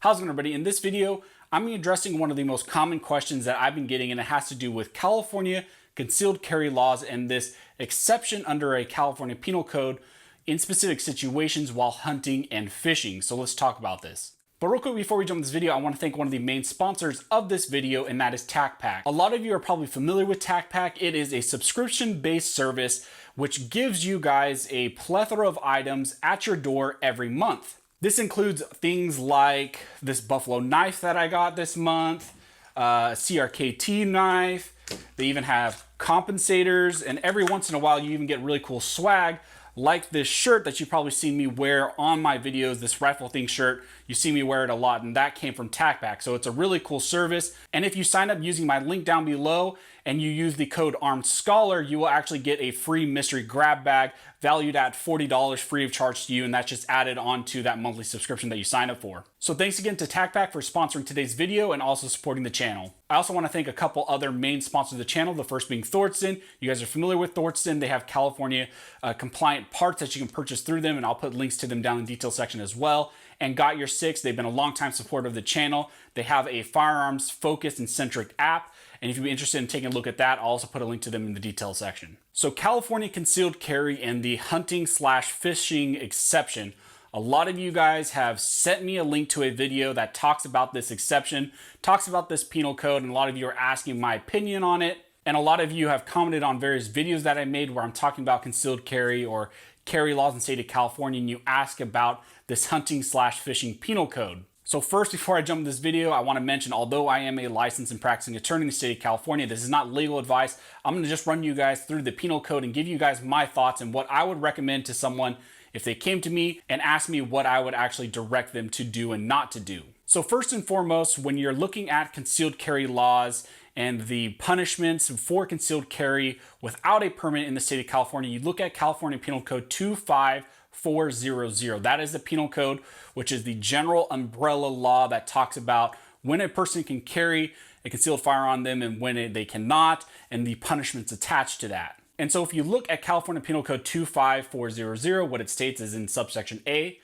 How's it going, everybody? In this video, I'm going to be addressing one of the most common questions that I've been getting, and it has to do with California concealed carry laws and this exception under a California Penal Code in specific situations while hunting and fishing. So let's talk about this. But real quick, before we jump into this video, I want to thank one of the main sponsors of this video, and that is TacPack. A lot of you are probably familiar with TacPack. It is a subscription-based service which gives you guys a plethora of items at your door every month. This includes things like this buffalo knife that I got this month, CRKT knife. They even have compensators, and every once in a while you even get really cool swag like this shirt that you've probably seen me wear on my videos, this rifle thing shirt. You see me wear it a lot, and that came from TacPack. So it's a really cool service. And if you sign up using my link down below and you use the code ARMEDSCHOLAR, you will actually get a free mystery grab bag valued at $40 free of charge to you, and that's just added on to that monthly subscription that you sign up for. So thanks again to TacPack for sponsoring today's video and also supporting the channel. I also want to thank a couple other main sponsors of the channel, the first being Thorsten. You guys are familiar with Thorsten. They have California compliant parts that you can purchase through them, and I'll put links to them down in the detail section as well. And Got Your Six, they've been a long-time supporter of the channel. They have a firearms focused and centric app, and if you'd be interested in taking a look at that, I'll also put a link to them in the details section. So California concealed carry and the hunting/fishing exception. A lot of you guys have sent me a link to a video that talks about this exception, talks about this penal code, and a lot of you are asking my opinion on it. And a lot of you have commented on various videos that I made where I'm talking about concealed carry or carry laws in the state of California, and you ask about this hunting/fishing penal code. So first, before I jump into this video, I want to mention, although I am a licensed and practicing attorney in the state of California, this is not legal advice. I'm going to just run you guys through the penal code and give you guys my thoughts and what I would recommend to someone if they came to me and asked me what I would actually direct them to do and not to do. So first and foremost, when you're looking at concealed carry laws and the punishments for concealed carry without a permit in the state of California, you look at California Penal Code 25400. That is the penal code, which is the general umbrella law that talks about when a person can carry a concealed firearm on them and when they cannot, and the punishments attached to that. And so if you look at California Penal Code 25400, what it states is in subsection A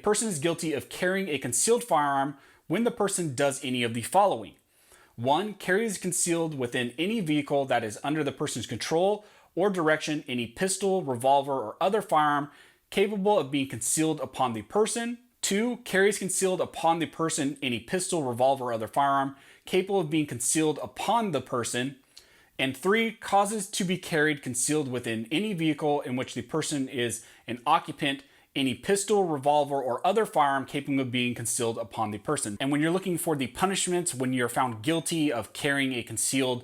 person is guilty of carrying a concealed firearm when the person does any of the following. 1, carries concealed within any vehicle that is under the person's control or direction any pistol, revolver, or other firearm capable of being concealed upon the person. 2, carries concealed upon the person any pistol, revolver, or other firearm capable of being concealed upon the person. And 3, causes to be carried concealed within any vehicle in which the person is an occupant any pistol, revolver, or other firearm capable of being concealed upon the person. And when you're looking for the punishments, when you're found guilty of carrying a concealed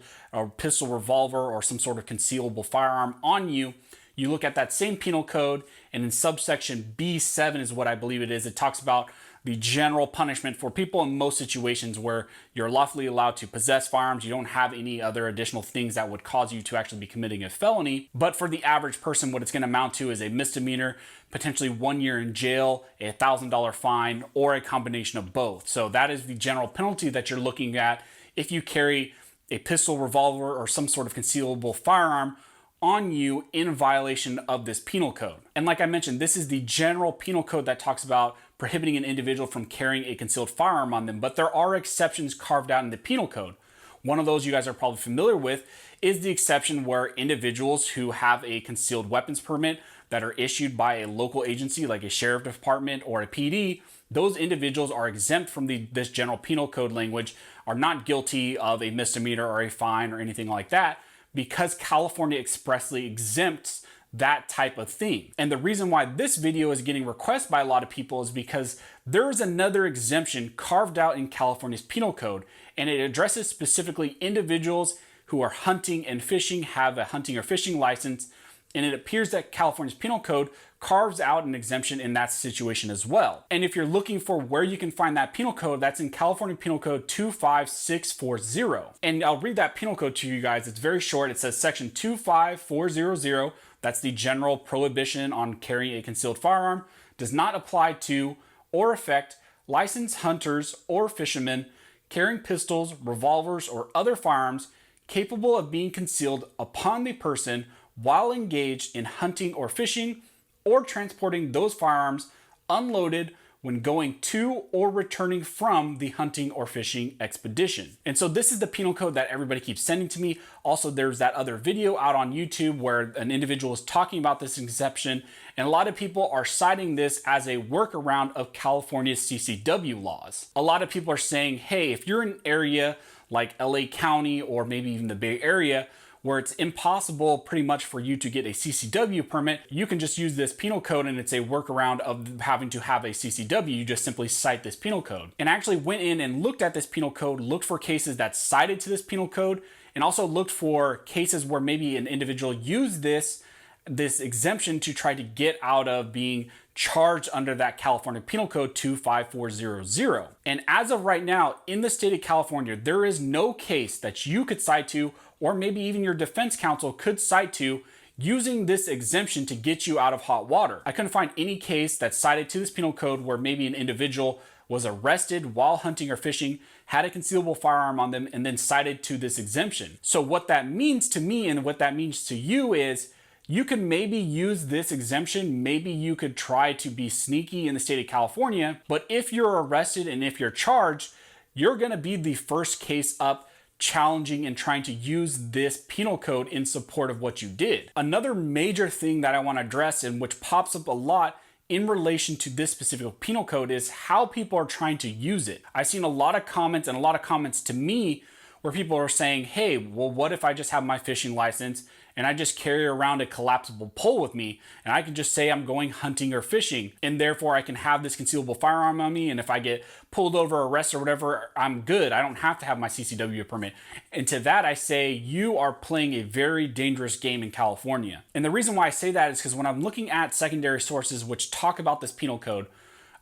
pistol, revolver, or some sort of concealable firearm on you, you look at that same penal code, and in subsection B7 is what I believe it is. It talks about the general punishment for people in most situations where you're lawfully allowed to possess firearms. You don't have any other additional things that would cause you to actually be committing a felony. But for the average person, what it's going to amount to is a misdemeanor, potentially 1 year in jail, a $1,000 fine, or a combination of both. So that is the general penalty that you're looking at if you carry a pistol, revolver, or some sort of concealable firearm on you in violation of this penal code. And like I mentioned, this is the general penal code that talks about prohibiting an individual from carrying a concealed firearm on them, but there are exceptions carved out in the penal code. One of those you guys are probably familiar with is the exception where individuals who have a concealed weapons permit that are issued by a local agency like a sheriff department or a PD, those individuals are exempt from this general penal code language, are not guilty of a misdemeanor or a fine or anything like that, because California expressly exempts that type of thing. And the reason why this video is getting requests by a lot of people is because there is another exemption carved out in California's penal code, and it addresses specifically individuals who are hunting and fishing, have a hunting or fishing license, and it appears that California's penal code carves out an exemption in that situation as well. And if you're looking for where you can find that penal code, that's in California Penal Code 25640. And I'll read that penal code to you guys. It's very short. It says section 25400, that's the general prohibition on carrying a concealed firearm, does not apply to or affect licensed hunters or fishermen carrying pistols, revolvers, or other firearms capable of being concealed upon the person while engaged in hunting or fishing, or transporting those firearms unloaded when going to or returning from the hunting or fishing expedition. And so this is the penal code that everybody keeps sending to me. Also, there's that other video out on YouTube where an individual is talking about this exception, and a lot of people are citing this as a workaround of California's CCW laws. A lot of people are saying, hey, if you're in an area like LA County or maybe even the Bay Area, where it's impossible pretty much for you to get a CCW permit, you can just use this penal code and it's a workaround of having to have a CCW. You just simply cite this penal code. And I actually went in and looked at this penal code, looked for cases that cited to this penal code, and also looked for cases where maybe an individual used this exemption to try to get out of being charged under that California Penal Code 25400. And as of right now, in the state of California, there is no case that you could cite to, or maybe even your defense counsel could cite to, using this exemption to get you out of hot water. I couldn't find any case that cited to this penal code where maybe an individual was arrested while hunting or fishing, had a concealable firearm on them, and then cited to this exemption. So what that means to me and what that means to you is, you could maybe use this exemption, maybe you could try to be sneaky in the state of California, but if you're arrested and if you're charged, you're gonna be the first case up challenging and trying to use this penal code in support of what you did. Another major thing that I wanna address, and which pops up a lot in relation to this specific penal code, is how people are trying to use it. I've seen a lot of comments, and a lot of comments to me where people are saying, hey, well, what if I just have my fishing license and I just carry around a collapsible pole with me, and I can just say I'm going hunting or fishing, and therefore I can have this concealable firearm on me, and if I get pulled over, arrested, or whatever, I'm good. I don't have to have my CCW permit. And to that I say, you are playing a very dangerous game in California. And the reason why I say that is because when I'm looking at secondary sources which talk about this penal code,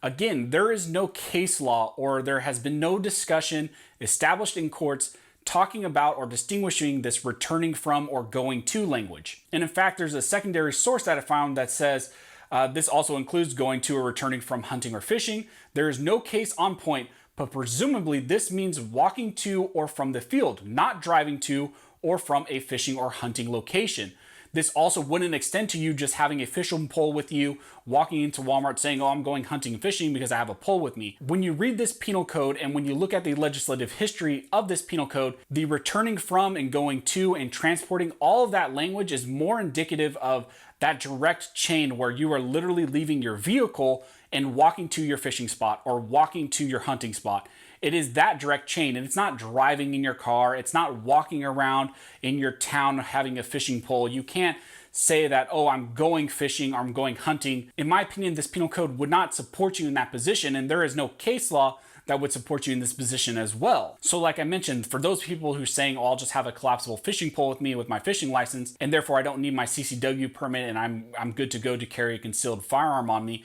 again, there is no case law, or there has been no discussion established in courts talking about or distinguishing this returning from or going to language. And in fact, there's a secondary source that I found that says this also includes going to or returning from hunting or fishing. There is no case on point, but presumably this means walking to or from the field, not driving to or from a fishing or hunting location. This also wouldn't extend to you just having a fishing pole with you, walking into Walmart saying, oh, I'm going hunting and fishing because I have a pole with me. When you read this penal code and when you look at the legislative history of this penal code, the returning from and going to and transporting, all of that language is more indicative of that direct chain where you are literally leaving your vehicle and walking to your fishing spot or walking to your hunting spot. It is that direct chain, and it's not driving in your car. It's not walking around in your town having a fishing pole. You can't say that, oh, I'm going fishing or I'm going hunting. In my opinion, this penal code would not support you in that position, and there is no case law that would support you in this position as well. So like I mentioned, for those people who are saying, oh, I'll just have a collapsible fishing pole with me with my fishing license, and therefore I don't need my CCW permit and I'm good to go to carry a concealed firearm on me,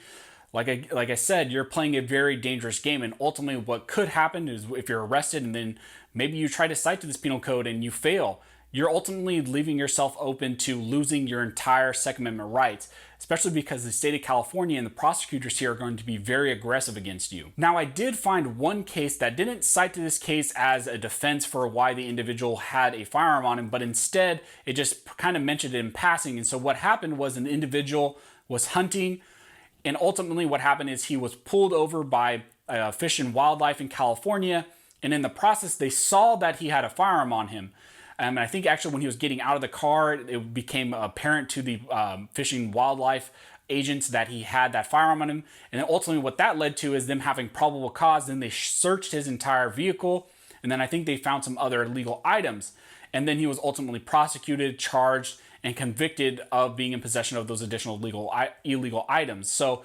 like I said, you're playing a very dangerous game, and ultimately what could happen is if you're arrested and then maybe you try to cite to this penal code and you fail, you're ultimately leaving yourself open to losing your entire Second Amendment rights, especially because the state of California and the prosecutors here are going to be very aggressive against you. Now, I did find one case that didn't cite to this case as a defense for why the individual had a firearm on him, but instead it just kind of mentioned it in passing. And so what happened was an individual was hunting, and ultimately what happened is he was pulled over by Fish and Wildlife in California, and in the process they saw that he had a firearm on him. And I think actually when he was getting out of the car, it became apparent to the Fish and Wildlife agents that he had that firearm on him. And then ultimately what that led to is them having probable cause. Then they searched his entire vehicle, and then I think they found some other illegal items. And then he was ultimately prosecuted, charged, and convicted of being in possession of those additional illegal items. So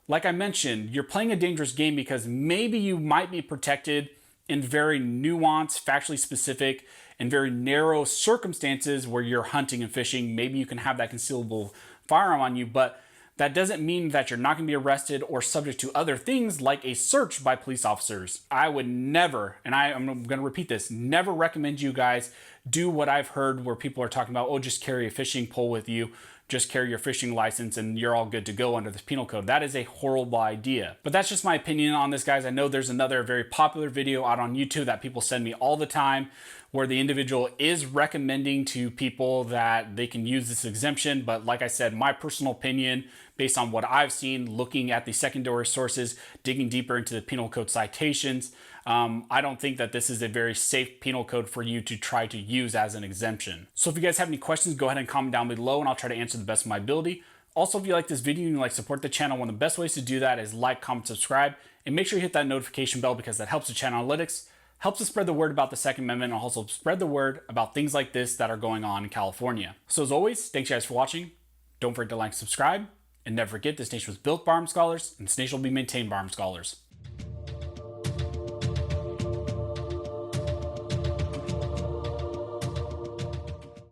like I mentioned, you're playing a dangerous game because maybe you might be protected in very nuanced, factually specific, and very narrow circumstances where you're hunting and fishing. Maybe you can have that concealable firearm on you, but that doesn't mean that you're not going to be arrested or subject to other things like a search by police officers. I would never, and I'm going to repeat this, never recommend you guys do what I've heard where people are talking about, oh, just carry a fishing pole with you, just carry your fishing license and you're all good to go under this penal code. That is a horrible idea. But that's just my opinion on this, guys. I know there's another very popular video out on YouTube that people send me all the time where the individual is recommending to people that they can use this exemption. But like I said, my personal opinion, based on what I've seen, looking at the secondary sources, digging deeper into the penal code citations, I don't think that this is a very safe penal code for you to try to use as an exemption. So if you guys have any questions, go ahead and comment down below and I'll try to answer the best of my ability. Also, if you like this video and you like to support the channel, one of the best ways to do that is like, comment, subscribe, and make sure you hit that notification bell because that helps the channel analytics, helps us spread the word about the Second Amendment, and also spread the word about things like this that are going on in California. So as always, thanks you guys for watching. Don't forget to like, subscribe, and never forget this nation was built by armed scholars, and this nation will be maintained by armed scholars.